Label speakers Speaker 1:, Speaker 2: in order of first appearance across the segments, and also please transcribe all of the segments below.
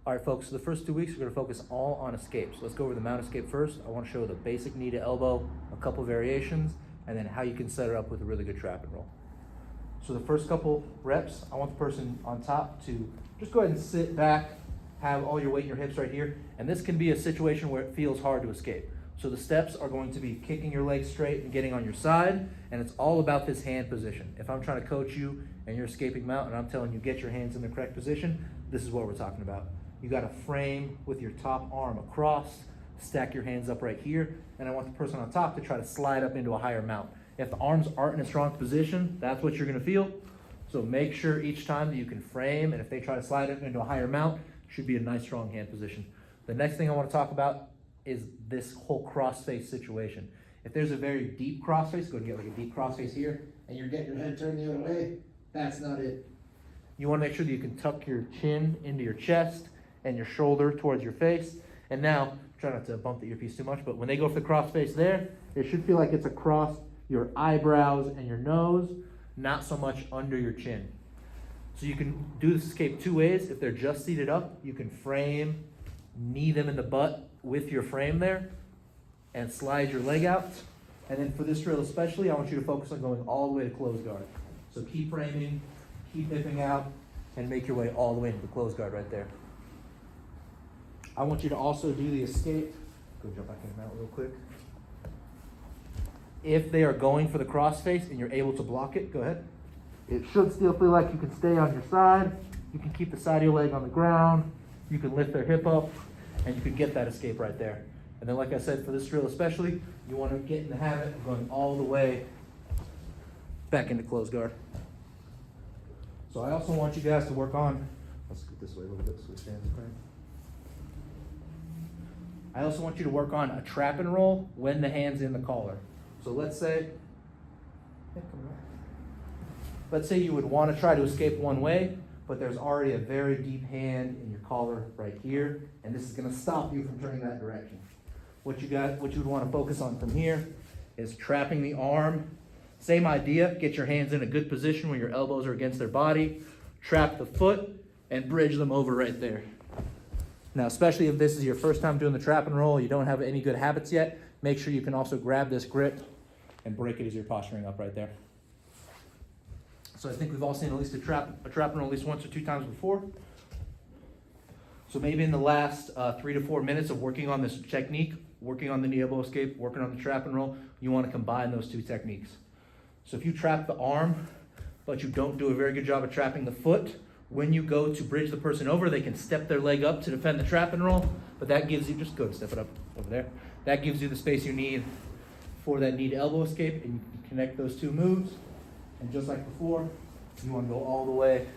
Speaker 1: All right, folks, so the first 2 weeks, we're gonna focus all on escapes. Let's go over the mount escape first. I wanna show the basic knee to elbow, a couple variations, and then how you can set it up with a really good trap and roll. So the first couple reps, I want the person on top to just go ahead and sit back, have all your weight in your hips right here, and this can be a situation where it feels hard to escape. So the steps are going to be kicking your legs straight and getting on your side, and it's all about this hand position. If I'm trying to coach you and you're escaping mount and I'm telling you get your hands in the correct position, this is what we're talking about. You gotta frame with your top arm across, stack your hands up right here, and I want the person on top to try to slide up into a higher mount. If the arms aren't in a strong position, that's what you're gonna feel. So make sure each time that you can frame, and if they try to slide up into a higher mount, should be a nice strong hand position. The next thing I wanna talk about is this whole crossface situation. If there's a very deep crossface, go and get like a deep crossface here, and you're getting your head turned the other way, that's not it. You wanna make sure that you can tuck your chin into your chest and your shoulder towards your face. And now, try not to bump the earpiece too much, but when they go for the crossface there, it should feel like it's across your eyebrows and your nose, not so much under your chin. So you can do this escape two ways. If they're just seated up, you can frame, knee them in the butt with your frame there, and slide your leg out. And then for this drill especially, I want you to focus on going all the way to close guard. So keep framing, keep hipping out, and make your way all the way into the close guard right there. I want you to also do the escape. Go jump back in the mount real quick. If they are going for the crossface and you're able to block it, go ahead. It should still feel like you can stay on your side. You can keep the side of your leg on the ground. You can lift their hip up, and you can get that escape right there. And then like I said, for this drill especially, you want to get in the habit of going all the way back into close guard. So I also want you guys to work on, let's get this way a little bit so we stand the frame. I also want you to work on a trap and roll when the hand's in the collar. So let's say you would want to try to escape one way, but there's already a very deep hand in your collar right here, and this is going to stop you from turning that direction. What you would want to focus on from here is trapping the arm. Same idea, get your hands in a good position where your elbows are against their body, trap the foot, and bridge them over right there. Now, especially if this is your first time doing the trap and roll, you don't have any good habits yet, make sure you can also grab this grip and break it as you're posturing up right there. So I think we've all seen at least a trap and roll at least once or two times before. So maybe in the last 3 to 4 minutes of working on this technique, working on the knee elbow escape, working on the trap and roll, you want to combine those two techniques. So if you trap the arm, but you don't do a very good job of trapping the foot, when you go to bridge the person over, they can step their leg up to defend the trap and roll, but that gives you, just go and step it up over there. That gives you the space you need for that knee to elbow escape, and you can connect those two moves. And just like before, you want to go all the way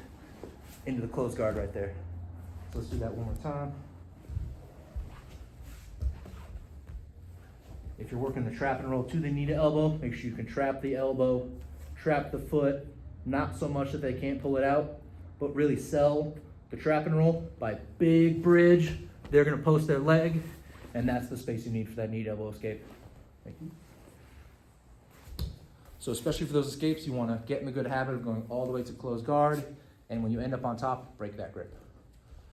Speaker 1: into the close guard right there. So let's do that one more time. If you're working the trap and roll to the knee to elbow, make sure you can trap the elbow, trap the foot, not so much that they can't pull it out, but really sell the trap and roll by big bridge. They're going to post their leg, and that's the space you need for that knee to elbow escape. Thank you. So especially for those escapes, you want to get in the good habit of going all the way to close guard, and when you end up on top, break that grip.